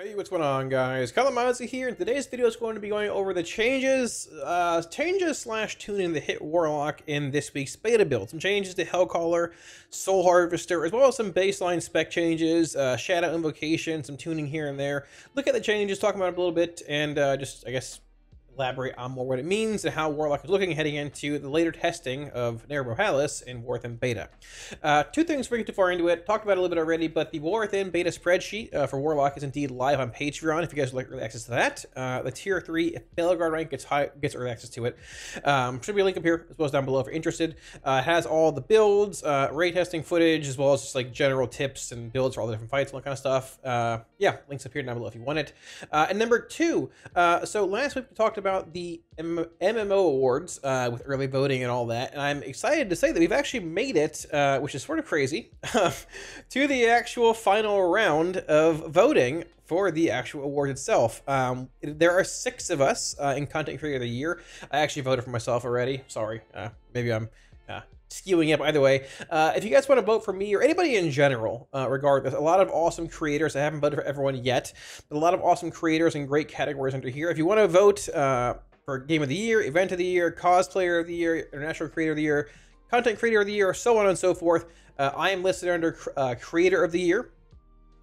Hey, what's going on, guys? Kalamazoo here, and today's video is going to be going over the changes slash tuning that hit Warlock in this week's beta build. Some changes to Hellcaller, Soul Harvester, as well as some baseline spec changes, Shadow Invocation, some tuning here and there. Look at the changes, talk about it a little bit, and just, I guess, elaborate on more what it means and how Warlock is looking heading into the later testing of Nera Borealis in War Within Beta. Two things before we get too far into it. Talked about it a little bit already, but the War Within Beta spreadsheet for Warlock is indeed live on Patreon if you guys would like early access to that. The Tier 3 Bellegarde rank gets early access to it. Should be a link up here as well as down below if you're interested. It has all the builds, raid testing footage, as well as just like general tips and builds for all the different fights and all kind of stuff. Yeah, links up here down below if you want it. And number two, so last week we talked about the MMO awards with early voting and all that, and I'm excited to say that we've actually made it, which is sort of crazy, to the actual final round of voting for the actual award itself. There are 6 of us in Content Creator of the Year. I actually voted for myself already. Sorry, maybe I'm skewing up either way. If you guys want to vote for me or anybody in general, regardless, a lot of awesome creators. I haven't voted for everyone yet, but a lot of awesome creators and great categories under here. If you want to vote for Game of the Year, Event of the Year, Cosplayer of the Year, International Creator of the Year, Content Creator of the Year, so on and so forth, I am listed under Creator of the Year.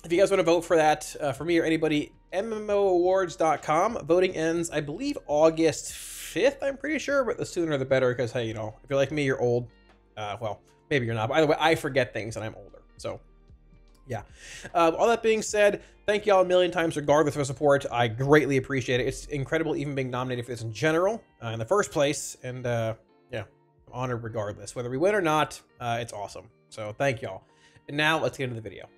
If you guys want to vote for that, for me or anybody, MMOawards.com. Voting ends, I believe, August 5th, I'm pretty sure, but the sooner the better, because, hey, you know, if you're like me, you're old. Well, maybe you're not. By the way, I forget things and I'm older. So, yeah. All that being said, thank y'all a million times regardless of the support. I greatly appreciate it. It's incredible even being nominated for this in general in the first place. And, yeah, I'm honored regardless. Whether we win or not, it's awesome. So, thank y'all. And now, let's get into the video.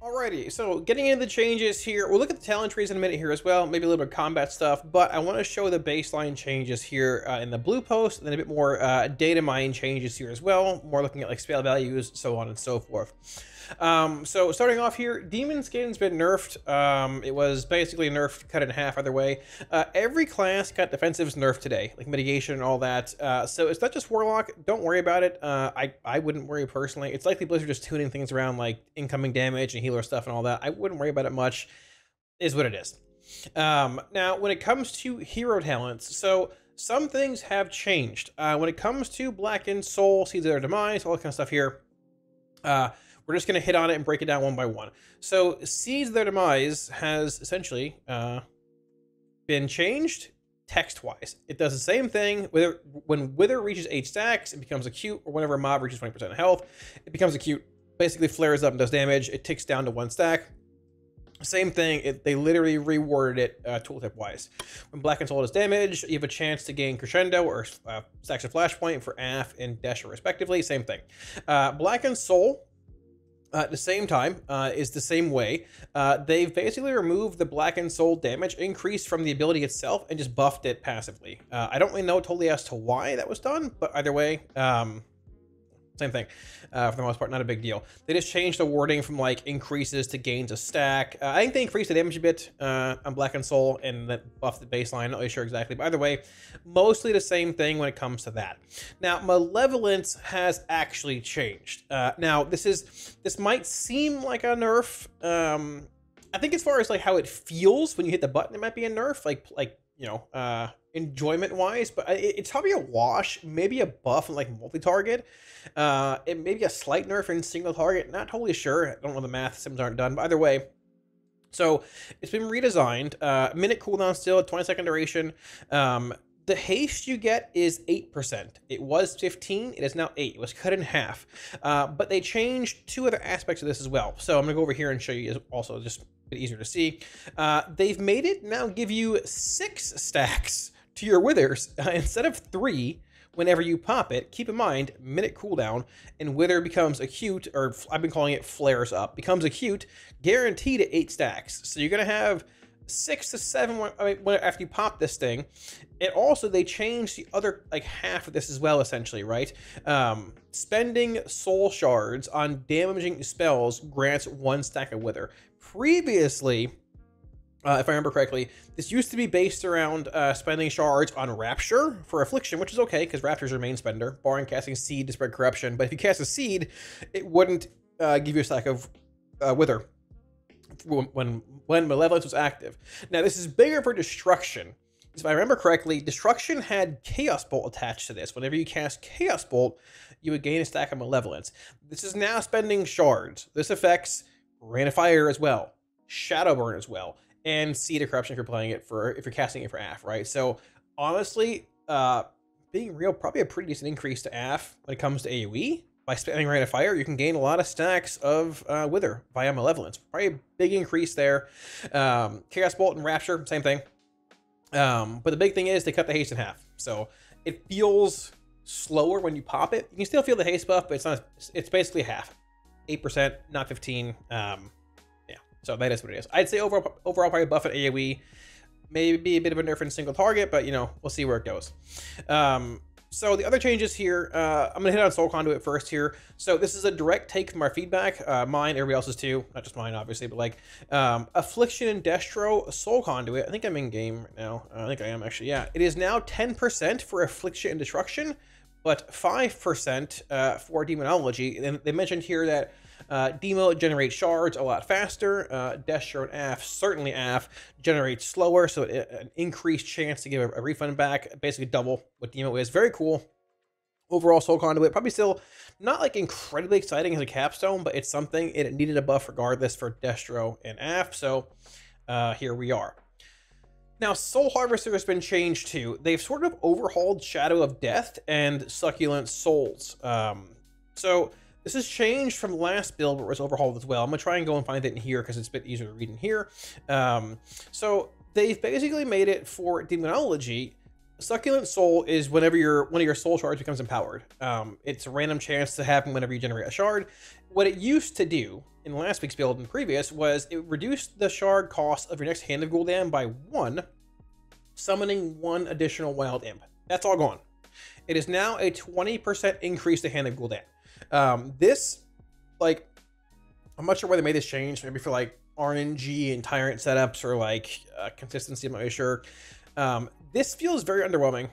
Alrighty, so getting into the changes here, we'll look at the talent trees in a minute here as well, maybe a little bit of combat stuff, but I want to show the baseline changes here in the blue post, and then a bit more data mine changes here as well, more looking at like spell values, so on and so forth. So starting off here, Demon Skin's been nerfed. It was basically nerfed, cut in half either way. Every class got defensives nerfed today, like mitigation and all that. So it's not just Warlock. Don't worry about it. I wouldn't worry personally. It's likely Blizzard just tuning things around like incoming damage and healer stuff and all that. I wouldn't worry about it much. It is what it is. Now, when it comes to hero talents, so some things have changed. When it comes to Blackened Soul, Seeds of Their Demise, all that kind of stuff here, we're just going to hit on it and break it down one by one. So Seeds of Their Demise has essentially been changed text-wise. It does the same thing. When Wither reaches 8 stacks, it becomes acute, or whenever a mob reaches 20% health, it becomes acute. Basically flares up and does damage. It ticks down to 1 stack. Same thing, they literally reworded it tooltip-wise. When Blackened Soul does damage, you have a chance to gain Crescendo or stacks of Flashpoint for AF and Desher respectively. Same thing. Blackened Soul, at the same time, is the same way. They've basically removed the Blackened Soul damage increase from the ability itself and just buffed it passively. I don't really know totally as to why that was done, but either way, same thing. For the most part, not a big deal. They just changed the wording from like increases to gains a stack. I think they increased the damage a bit on Blackened Soul and that buffed the baseline. Not really sure exactly, but either way, mostly the same thing when it comes to that. Now, Malevolence has actually changed. Now, this might seem like a nerf. I think as far as like how it feels when you hit the button, it might be a nerf. Like you know, enjoyment wise, but it's probably a wash, maybe a buff in like multi-target. It may be a slight nerf in single target, not totally sure. I don't know, the math sims aren't done, but either way. So it's been redesigned. Minute cooldown still, 20-second duration. The haste you get is 8%. It was 15, it is now 8. It was cut in half. But they changed 2 other aspects of this as well. So I'm gonna go over here and show you also, just a bit easier to see. They've made it now give you 6 stacks to your withers instead of 3 whenever you pop it. Keep in mind, minute cooldown, and wither becomes acute, or I've been calling it flares up, becomes acute, guaranteed at 8 stacks. So you're gonna have 6 to 7 after you pop this thing. It also, they changed the other like half of this as well, essentially, right? Spending soul shards on damaging spells grants 1 stack of wither. Previously, if I remember correctly. This used to be based around spending shards on Rapture for Affliction, which is okay, because Rapture's your main spender, barring casting Seed to spread Corruption. But if you cast a Seed, it wouldn't give you a stack of Wither when Malevolence was active. Now, this is bigger for Destruction. If I remember correctly, Destruction had Chaos Bolt attached to this. Whenever you cast Chaos Bolt, you would gain a stack of Malevolence. This is now spending shards. This affects Rain of Fire as well, Shadowburn as well, and Seed of Corruption if you're playing it if you're casting it for AF, right? So honestly, being real, probably a pretty decent increase to AF when it comes to AoE. By spamming Rain of Fire, you can gain a lot of stacks of Wither via Malevolence. Probably a big increase there. Chaos Bolt and Rapture, same thing. But the big thing is they cut the haste in half. So it feels slower when you pop it. You can still feel the haste buff, but it's not. It's basically half. 8%, not 15. Yeah, so that is what it is. I'd say overall probably buff at AoE. Maybe a bit of a nerf in single target, but you know, we'll see where it goes. So the other changes here, I'm gonna hit on Soul Conduit first here. So this is a direct take from our feedback, mine, everybody else's too, not just mine obviously, but like Affliction and Destro Soul Conduit. I think I'm in game right now. I think I am actually. Yeah, it is now 10% for Affliction and Destruction, but 5% for Demonology. And they mentioned here that Demo generates shards a lot faster. Destro and AF, certainly AF, generates slower, so an increased chance to give a refund back, basically double what Demo is. Very cool. Overall, Soul Conduit, probably still not like incredibly exciting as a capstone, but it's something. It needed a buff regardless for Destro and AF, so here we are. Now, Soul Harvester has been changed too. They've sort of overhauled Shadow of Death and Succulent Souls. So this has changed from last build where it was overhauled as well. I'm gonna try and go and find it in here because it's a bit easier to read in here. So they've basically made it for Demonology. Succulent Soul is whenever one of your soul shards becomes empowered. It's a random chance to happen whenever you generate a shard. What it used to do in last week's build and previous was it reduced the shard cost of your next Hand of Gul'dan by 1, summoning 1 additional Wild Imp. That's all gone. It is now a 20% increase to Hand of Gul'dan. This, like, I'm not sure why they made this change. Maybe for like RNG and Tyrant setups or like consistency. I'm not really sure. This feels very underwhelming.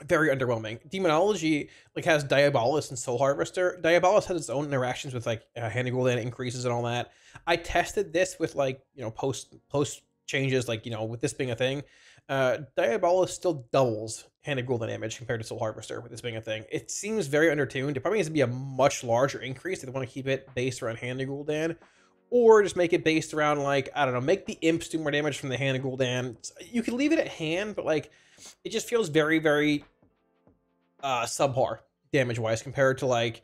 Very underwhelming. Demonology like has Diabolus and Soul Harvester. Diabolus has its own interactions with like Hand of Gul'dan increases and all that. I tested this with like, you know, post changes, like, you know, with this being a thing. Diabolus still doubles Hand of Gul'dan damage compared to Soul Harvester with this being a thing. It seems very undertuned. It probably needs to be a much larger increase if they want to keep it based around Hand of Gul'dan, or just make it based around like, I don't know, make the imps do more damage from the Hand of Gul'dan. You could leave it at hand, but like it just feels very, very subpar damage wise compared to like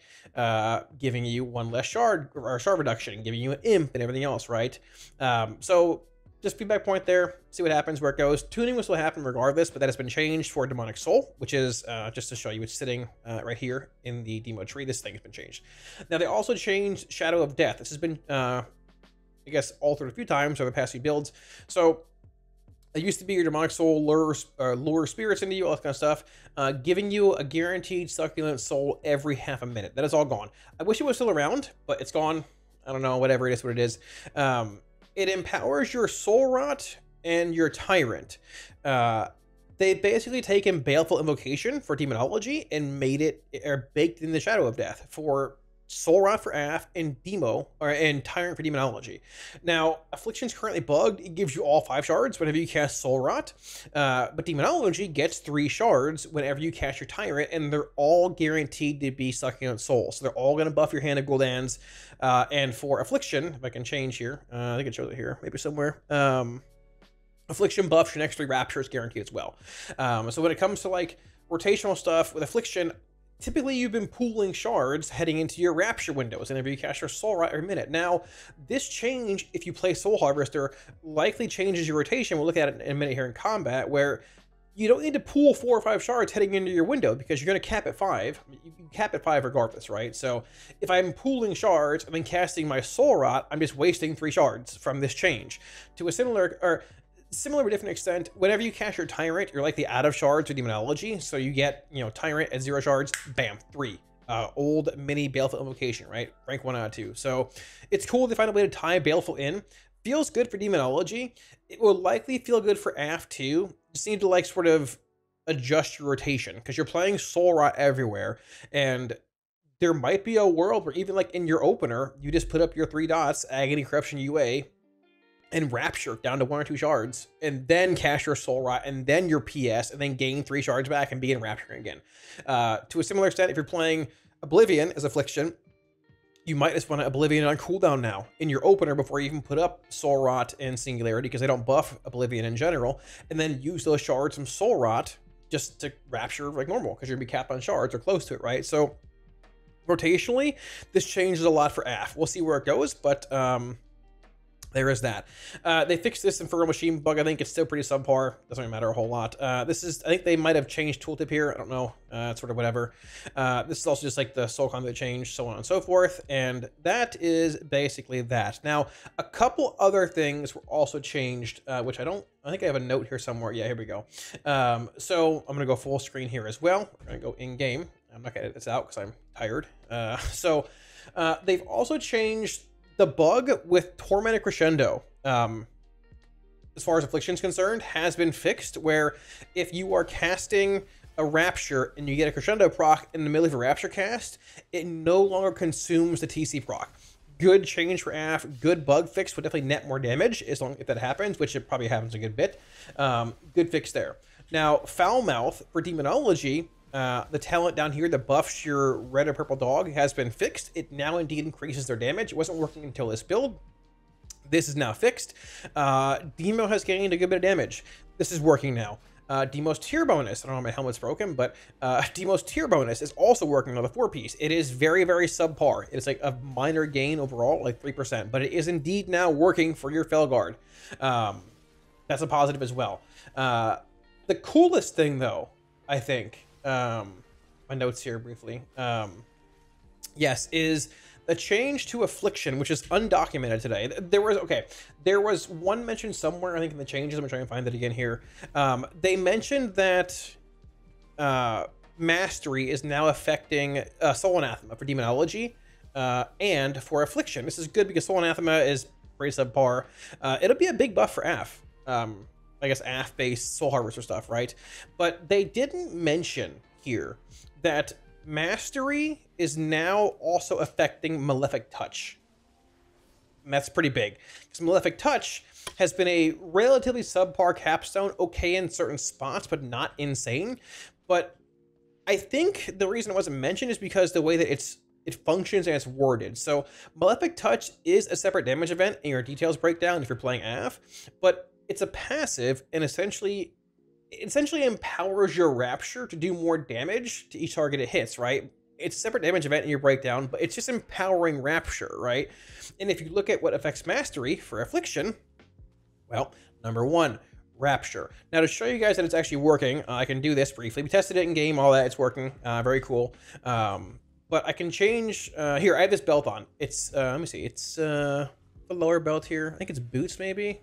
giving you 1 less shard or shard reduction, giving you an imp and everything else, right? So just feedback point there, see what happens, where it goes. Tuning will still happen regardless, but that has been changed for Demonic Soul, which is, just to show you, it's sitting right here in the demo tree. This thing has been changed. Now, they also changed Shadow of Death. This has been, I guess, altered a few times over the past few builds. So it used to be your Demonic Soul lure spirits into you, all that kind of stuff, giving you a guaranteed Succulent Soul every half a minute. That is all gone. I wish it was still around, but it's gone. I don't know, whatever it is, what it is. It empowers your Soul Rot and your Tyrant. They basically taken Baleful Invocation for Demonology and made it, or baked in the Shadow of Death for Soul Rot for AF and and Tyrant for Demonology. Now, Affliction's currently bugged. It gives you all 5 shards whenever you cast Soul Rot, but Demonology gets 3 shards whenever you cast your Tyrant, and they're all guaranteed to be Succulent Soul. So they're all going to buff your Hand of Gul'dans. And for Affliction, if I can change here, I think it shows it here, maybe somewhere. Affliction buffs your next 3 Raptures guaranteed as well. So when it comes to like rotational stuff with Affliction, typically you've been pooling shards heading into your Rapture windows whenever you cast your Soul Rot every minute. Now, this change, if you play Soul Harvester, likely changes your rotation. We'll look at it in a minute here in combat, where you don't need to pool 4 or 5 shards heading into your window because you're going to cap at 5. You can cap at 5 regardless, right? So if I'm pooling shards and then casting my Soul Rot, I'm just wasting 3 shards from this change. To a similar but different extent, whenever you cast your Tyrant, you're likely out of shards with Demonology. So you get, you know, Tyrant at 0 shards, bam, 3. Old mini Baleful Invocation, right? Rank 1 out of 2. So it's cool to find a way to tie Baleful in. Feels good for Demonology. It will likely feel good for AF too. Just need to like sort of adjust your rotation because you're playing Soul Rot everywhere, and there might be a world where even like in your opener, you just put up your 3 dots, Agony, Corruption, UA, and Rapture down to 1 or 2 shards, and then cast your Soul Rot, and then your PS, and then gain 3 shards back and begin Rapturing again. To a similar extent, if you're playing Oblivion as Affliction, you might just want to Oblivion on cooldown now in your opener before you even put up Soul Rot and Singularity, because they don't buff Oblivion in general, and then use those shards from Soul Rot just to Rapture like normal, because you're going to be capped on shards or close to it, right? So rotationally, this changes a lot for AF. We'll see where it goes, but there is that. They fixed this Infernal Machine bug. I think it's still pretty subpar. Doesn't really matter a whole lot. This is, I think they might have changed tooltip here. I don't know. It's sort of whatever. This is also just like the Soul Conduit change, so on and so forth. And that is basically that. Now, a couple other things were also changed, which I think I have a note here somewhere. Yeah, here we go. So I'm going to go full screen here as well. We're going to go in game. I'm not going to edit this out because I'm tired. They've also changed the bug with Tormented Crescendo, as far as Affliction's concerned, has been fixed, where if you are casting a Rapture and you get a Crescendo proc in the middle of a Rapture cast, it no longer consumes the TC proc. Good change for AF, good bug fix, would definitely net more damage as long if that happens, which it probably happens a good bit. Good fix there. Now, Foul Mouth for Demonology, the talent down here that buffs your red or purple dog has been fixed. It now indeed increases their damage. It wasn't working until this build. This is now fixed. Demo has gained a good bit of damage. This is working now. Demo's tier bonus, I don't know, my helmet's broken, but Demo's tier bonus is also working on the 4-piece. It is very, very subpar. It's like a minor gain overall, like 3%, but it is indeed now working for your Felguard. That's a positive as well. The coolest thing, though, I think, my notes here briefly, yes, is a change to Affliction, which is undocumented today. There was one mention somewhere, I think, in the changes. I'm gonna try and find it again here. They mentioned that Mastery is now affecting Soul Anathema for Demonology and for Affliction. This is good because Soul Anathema is pretty subpar. It'll be a big buff for AF. I guess AF-based Soul Harvester stuff, right? But they didn't mention here that Mastery is now also affecting Malefic Touch. And that's pretty big, because Malefic Touch has been a relatively subpar capstone, okay in certain spots, but not insane. But I think the reason it wasn't mentioned is because the way that it functions and it's worded. So Malefic Touch is a separate damage event in your details breakdown if you're playing AF, but it's a passive and essentially empowers your Rapture to do more damage to each target it hits, right? It's a separate damage event in your breakdown, but it's just empowering Rapture, right? And if you look at what affects Mastery for Affliction, well, number 1, Rapture. Now, to show you guys that it's actually working, I can do this briefly. We tested it in game, all that, it's working, very cool. But I can change, here, I have this belt on. It's, let me see, it's the lower belt here. I think it's boots, maybe?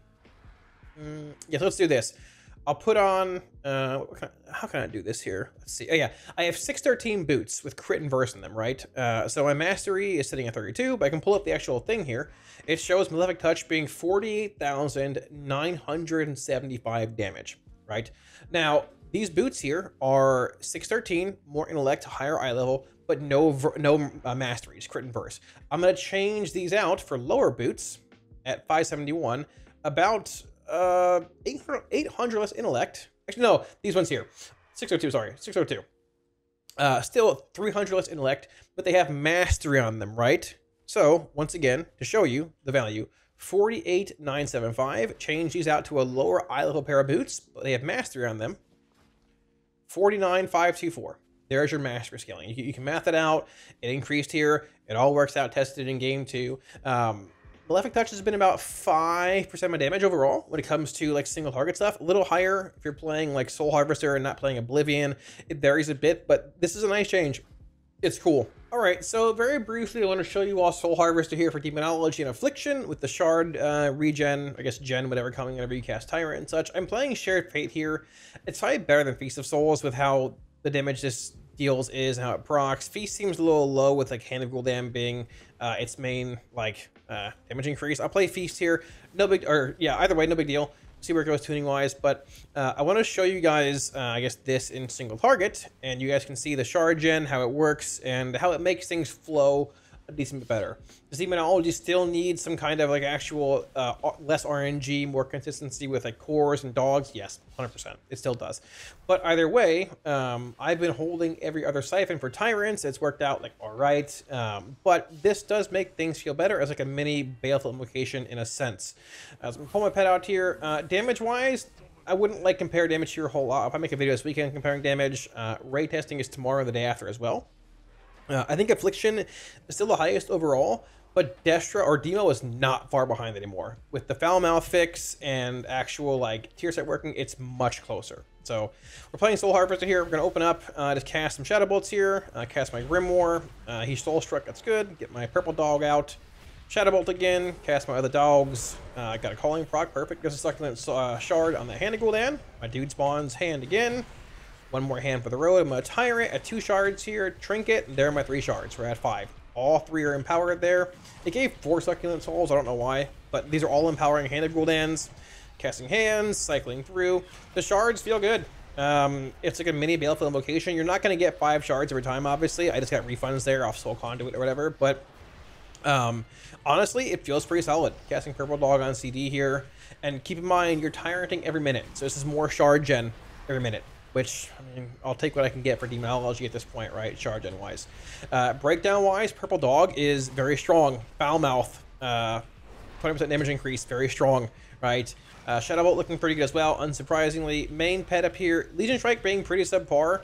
Yeah, so let's do this. I'll put on, how can I do this here? Let's see. Oh yeah, I have 613 boots with crit and verse in them, right? So my mastery is sitting at 32, but I can pull up the actual thing here. It shows Malefic Touch being 48,975 damage, right? Now, these boots here are 613, more intellect, higher eye level, but no masteries, crit and verse. I'm going to change these out for lower boots at 571, about 800 less intellect. Actually, no, these ones here. 602, sorry, 602. Still 300 less intellect, but they have mastery on them, right? So, once again, to show you the value, 48,975. Change these out to a lower eye level pair of boots, but they have mastery on them. 49,524. There's your mastery scaling. You can math it out. It increased here. It all works out, tested in game 2. Malefic Touch has been about 5% of my damage overall when it comes to like single target stuff. A little higher if you're playing like Soul Harvester and not playing Oblivion. It varies a bit, but this is a nice change. It's cool. All right, so very briefly, I want to show you all Soul Harvester here for Demonology and Affliction with the Shard regen, I guess gen, whatever, coming whenever you cast Tyrant and such. I'm playing Shared Fate here. It's probably better than Feast of Souls with how the damage this deals is and how it procs. Feast seems a little low with like Hand of Gul'dan being its main like damage increase. I'll play Feast here. No big, or yeah, either way, no big deal. See where it goes tuning wise, but I want to show you guys, I guess, this in single target, and you guys can see the shard gen, how it works, and how it makes things flow a decent bit better. Does Demonology still need some kind of like actual less RNG, more consistency with like cores and dogs? Yes, 100%. It still does. But either way, I've been holding every other siphon for Tyrants. It's worked out like all right. But this does make things feel better as like a mini Baleful Invocation in a sense. So I'm gonna pull my pet out here. Damage wise, I wouldn't like compare damage here a whole lot. If I make a video this weekend comparing damage, Ray testing is tomorrow or the day after as well. I think Affliction is still the highest overall, but Destra or Demo is not far behind anymore. With the Foul Mouth fix and actual like tier set working, it's much closer. So we're playing Soul Harvester here. We're going to open up, just cast some Shadow Bolts here, cast my Grimoire. He's Soul Struck, that's good. Get my Purple Dog out. Shadow Bolt again, cast my other dogs. I got a Calling proc, perfect. Gives a Succulent Shard on the Hand of Gul'dan. My dude spawns hand again. One more hand for the road. I'm going to Tyrant at 2 shards here. Trinket, and there are my 3 shards. We're at 5. All 3 are empowered there. It gave 4 Succulent Souls. I don't know why. But these are all empowering Hand of Gul'dans. Casting hands, cycling through. The shards feel good. It's like a mini Baleful Invocation. You're not going to get 5 shards every time, obviously. I just got refunds there off Soul Conduit or whatever. But honestly, it feels pretty solid. Casting Purple Dog on CD here. And keep in mind, you're Tyranting every minute. So this is more shard gen every minute. Which, I mean, I'll take what I can get for Demonology at this point, right? Shard gen wise. Breakdown wise, Purple Dog is very strong. Foul Mouth, 20% damage increase, very strong, right? Shadow Bolt looking pretty good as well, unsurprisingly. Main pet up here, Legion Strike being pretty subpar.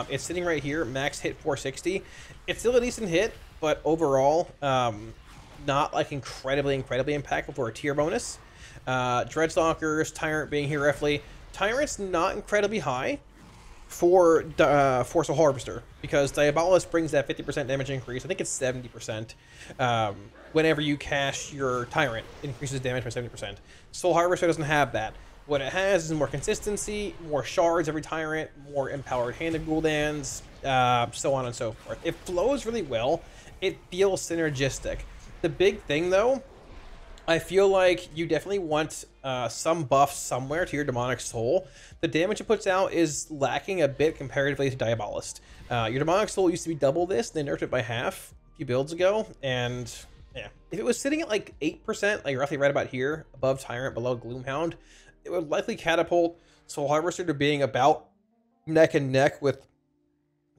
It's sitting right here, max hit 460. It's still a decent hit, but overall, not like incredibly impactful for a tier bonus. Dreadstalkers, Tyrant being here roughly. Tyrant's not incredibly high for Soul Harvester, because Diabolus brings that 50% damage increase. I think it's 70%. Whenever you cast your Tyrant, it increases damage by 70%. Soul Harvester doesn't have that. What it has is more consistency, more shards every Tyrant, more empowered Hand of Gul'dans, so on and so forth. It flows really well. It feels synergistic. The big thing, though, I feel like you definitely want some buffs somewhere to your Demonic Soul. The damage it puts out is lacking a bit comparatively to Diabolist. Your Demonic Soul used to be double this, they nerfed it by half a few builds ago, and yeah, if it was sitting at like 8%, like roughly right about here, above Tyrant, below Gloomhound, it would likely catapult Soul Harvester to being about neck and neck with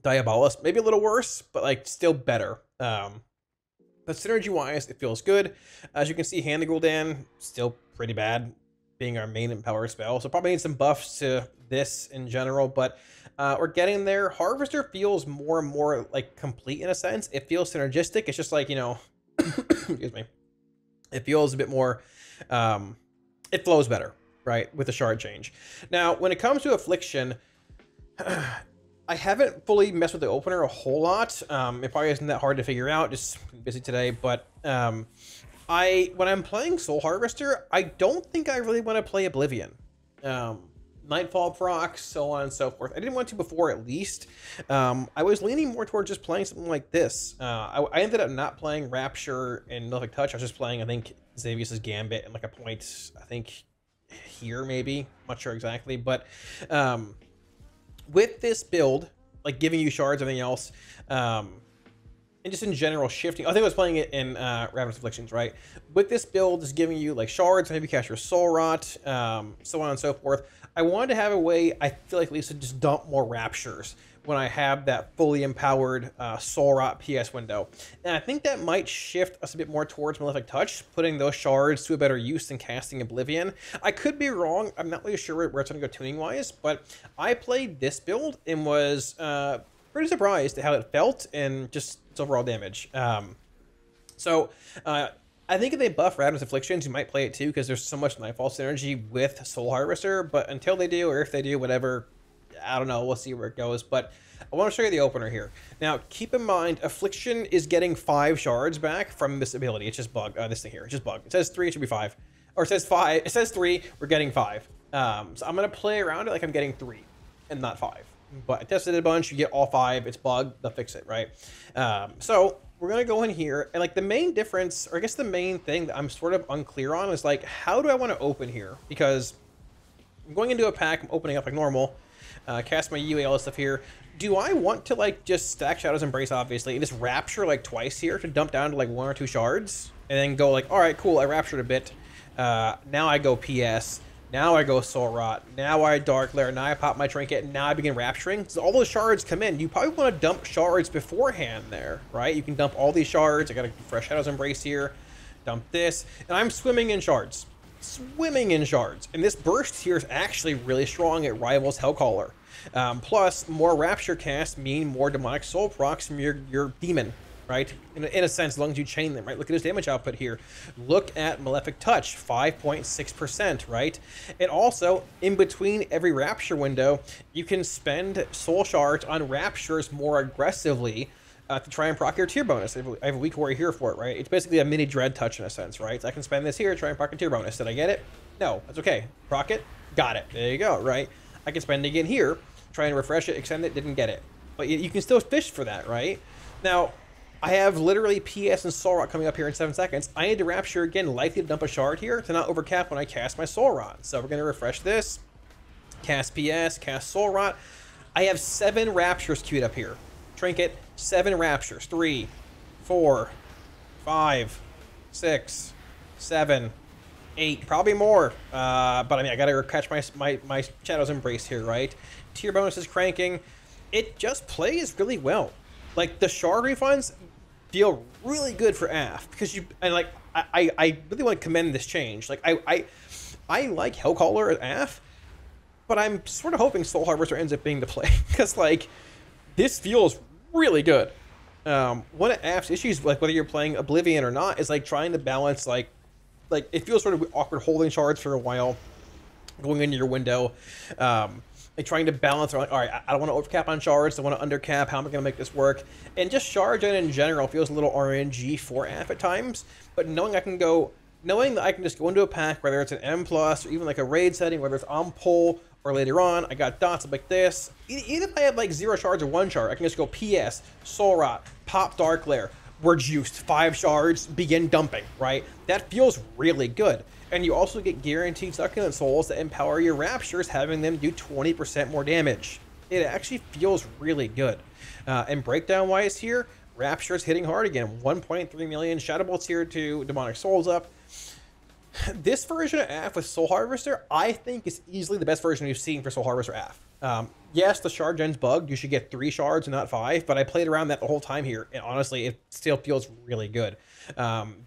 Diabolist. Maybe a little worse, but like still better. But synergy-wise, it feels good. As you can see, Hand of Gul'dan, still pretty bad, being our main empower spell. So probably need some buffs to this in general, but we're getting there. Harvester feels more and more like complete in a sense. It feels synergistic. It's just like, you know, excuse me. It feels a bit more, it flows better, right, with the shard change. Now, when it comes to Affliction, I haven't fully messed with the opener a whole lot. It probably isn't that hard to figure out, just busy today, but when I'm playing Soul Harvester, I don't think I really want to play Oblivion. Nightfall procs, so on and so forth. I didn't want to before, at least. I was leaning more towards just playing something like this. I ended up not playing Rapture and Malefic Touch. I was just playing, I think, Xavius's Gambit and like a point, I think, here maybe. I'm not sure exactly, but with this build, like giving you shards, everything else, and just in general shifting, I think I was playing it in Ravenous Afflictions, right? With this build, is giving you like shards, maybe cast your Soul Rot, so on and so forth. I wanted to have a way, I feel like, at least to just dump more Raptures when I have that fully empowered Soul Rot PS window. And I think that might shift us a bit more towards Malefic Touch, putting those shards to a better use than casting Oblivion. I could be wrong. I'm not really sure where it's going to go tuning-wise, but I played this build and was pretty surprised at how it felt and just its overall damage. I think if they buff Ravenous Afflictions, you might play it too, because there's so much Nightfall synergy with Soul Harvester, but until they do, or if they do, whatever, I don't know, we'll see where it goes. But I want to show you the opener here. Now, keep in mind, Affliction is getting 5 shards back from this ability. It's just bug, this thing here, it's just bug. It says 3, it should be 5. Or it says 5, it says 3, we're getting 5. So I'm going to play around it like I'm getting 3 and not 5. but I tested it a bunch. You get all 5. It's bugged. They'll fix it, right? So we're going to go in here, and like the main difference, or I guess the main thing that I'm sort of unclear on is like, how do I want to open here? Because I'm going into a pack, I'm opening up like normal, cast my UA, all this stuff here. Do I want to like just stack Shadow's Embrace, obviously, and just Rapture like twice here to dump down to like 1 or 2 shards, and then go like, all right, cool, I Raptured a bit. Now I go PS. Now I go Soul Rot. Now I Dark Lair. Now I pop my Trinket. And now I begin Rapturing. So all those shards come in. You probably want to dump shards beforehand there, right? You can dump all these shards. I got a fresh Shadow's Embrace here. Dump this. And I'm swimming in shards. Swimming in shards. And this burst here is actually really strong. It rivals Hellcaller. Plus, more Rapture casts mean more Demonic Soul procs from your demon, right? In a sense, as long as you chain them, right? Look at his damage output here. Look at Malefic Touch, 5.6%, right? And also, in between every Rapture window, you can spend Soul Shards on Raptures more aggressively to try and proc your tier bonus. I have a weak warrior here for it, right? It's basically a mini Dread Touch in a sense, right? So I can spend this here to try and proc a tier bonus. Did I get it? No, that's okay. Proc it, got it. There you go, right? I can spend it again here, try and refresh it, extend it, didn't get it. But you can still fish for that, right? Now, I have literally PS and Soul Rot coming up here in 7 seconds. I need to Rapture again, likely to dump a shard here to not overcap when I cast my Soul Rot. So we're going to refresh this, cast PS, cast Soul Rot. I have 7 Raptures queued up here. Trinket, 7 Raptures. 3, 4, 5, 6, 7, 8, probably more. But I mean, I got to catch my Shadow's Embrace here, right? Tier bonus is cranking. It just plays really well. Like, the shard refunds feel really good for AF because I really want to commend this change. Like, I like Hellcaller at AF, but I'm sort of hoping Soul Harvester ends up being the play because like this feels really good. One of AF's issues, like whether you're playing Oblivion or not, is like trying to balance like it feels sort of awkward holding shards for a while, going into your window. Like trying to balance, like, all right, I don't want to overcap on shards, I want to undercap, how am I going to make this work? And just shard gen in general feels a little RNG for AF at times, but knowing that I can just go into a pack, whether it's an M+, or even like a raid setting, whether it's on pull, or later on, I got dots like this. Even if I have like 0 shards or 1 shard, I can just go PS, Soul Rot, pop Dark Lair, we're juiced, 5 shards, begin dumping, right? That feels really good. And you also get guaranteed Succulent Souls that empower your Raptures, having them do 20% more damage. It actually feels really good. And breakdown-wise here, Rapture's hitting hard again. 1.3 million Shadow Bolts here to Demonic Souls up. This version of AF with Soul Harvester, I think is easily the best version we've seen for Soul Harvester AF. Yes, the shard gen's bugged. You should get 3 shards and not 5, but I played around that the whole time here, and honestly, it still feels really good.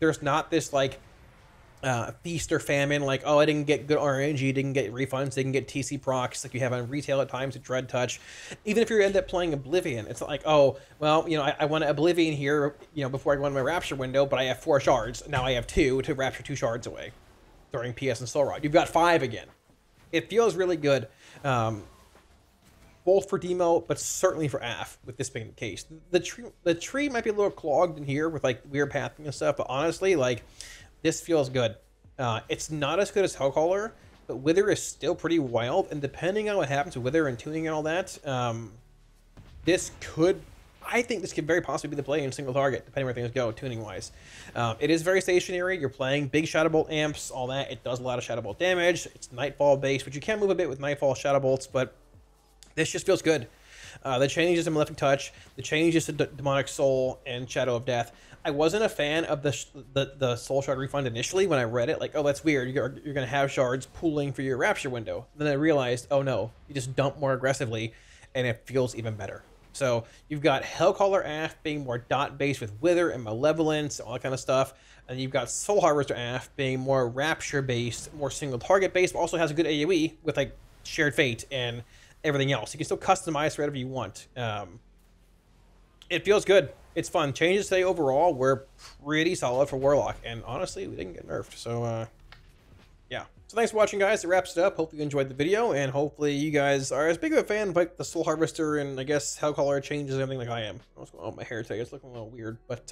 There's not this, like, feast or famine, like, oh, I didn't get good RNG, didn't get refunds, didn't get TC procs like you have on retail at times with Dread Touch. Even if you end up playing Oblivion, it's not like, oh, well, you know, I want Oblivion here, you know, before I go into my Rapture window, but I have 4 shards. Now I have 2 to Rapture 2 shards away during PS and Soul Rot. You've got 5 again. It feels really good, both for demo, but certainly for AF, with this being the case. The tree might be a little clogged in here with, like, weird pathing and stuff, but honestly, like, this feels good. It's not as good as Hellcaller, but Wither is still pretty wild, and depending on what happens with Wither and tuning and all that, I think this could very possibly be the play in single target, depending where things go, tuning-wise. It is very stationary. You're playing big Shadow Bolt amps, all that. It does a lot of Shadow Bolt damage. It's Nightfall-based, which you can move a bit with Nightfall Shadow Bolts, but this just feels good. The changes to Malefic Touch, the changes to Demonic Soul and Shadow of Death. I wasn't a fan of the Soul Shard refund initially when I read it. Like, oh, that's weird. You're going to have shards pooling for your Rapture window. Then I realized, oh no, you just dump more aggressively, and it feels even better. So you've got Hellcaller AF being more dot-based with Wither and Malevolence, all that kind of stuff. And you've got Soul Harvester AF being more Rapture-based, more single target-based, but also has a good AoE with, like, Shared Fate and everything else. You can still customize for whatever you want. It feels good. It's fun. Changes today overall were pretty solid for Warlock, and honestly, we didn't get nerfed. So, yeah. So thanks for watching, guys. It wraps it up. Hopefully you enjoyed the video, and hopefully you guys are as big of a fan of, like, the Soul Harvester and, I guess, Hellcaller changes and everything like I am. What's going on with my hair today? It's looking a little weird, but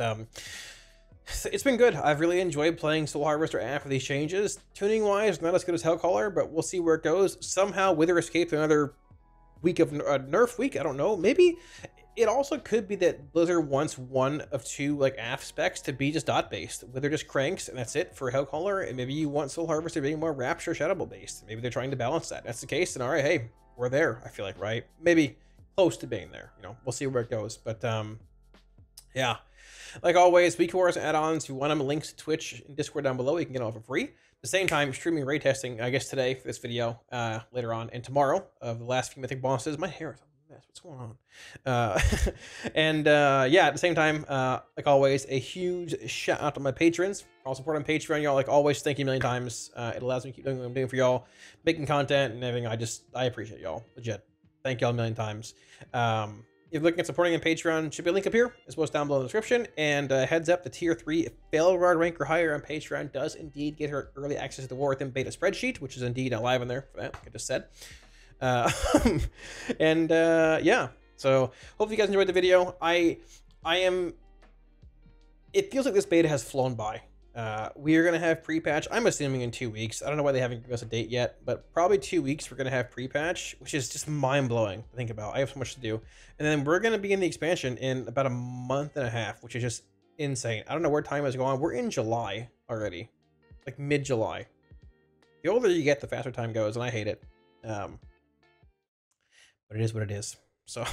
it's been good. I've really enjoyed playing Soul Harvester after these changes. Tuning-wise, not as good as Hellcaller, but we'll see where it goes. Somehow, Wither escaped another week of nerf week. I don't know. Maybe it also could be that Blizzard wants one of two like AF specs to be just dot based, where they're just cranks and that's it for Hellcaller, and maybe you want Soul Harvester being more Rapture Shadow Bolt based. Maybe they're trying to balance that. That's the case, and all right, hey, we're there. I feel like, right? Maybe close to being there. You know, we'll see where it goes. But yeah, like always, week course add-ons. If you want them, links to Twitch and Discord down below. You can get them all for free. At the same time, streaming raid testing, I guess today for this video, later on, and tomorrow of the last few mythic bosses. My hair is a mess. What's going on? Yeah, at the same time, like always, a huge shout out to my patrons. All support on Patreon, y'all. Like always, thank you a million times. It allows me to keep doing what I'm doing for y'all, making content and everything. I appreciate y'all, legit. Thank y'all a million times. If you're looking at supporting on Patreon, should be a link up here, as well as down below in the description. And heads up, the tier 3 Failguard rank or higher on Patreon does indeed get her early access to the War Within beta spreadsheet, which is indeed live in there for that, like I just said. Yeah, so hope you guys enjoyed the video. It feels like this beta has flown by. We are going to have pre-patch, I'm assuming in 2 weeks. I don't know why they haven't given us a date yet, but probably 2 weeks we're going to have pre-patch, which is just mind-blowing to think about. I have so much to do. And then we're going to be in the expansion in about a month and a half, which is just insane. I don't know where time is going. We're in July already, like mid-July. The older you get, the faster time goes, and I hate it. But it is what it is. So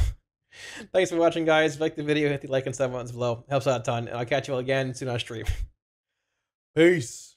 thanks for watching, guys. If you like the video, hit the like and sub buttons below. Helps out a ton. And I'll catch you all again soon on stream. Peace.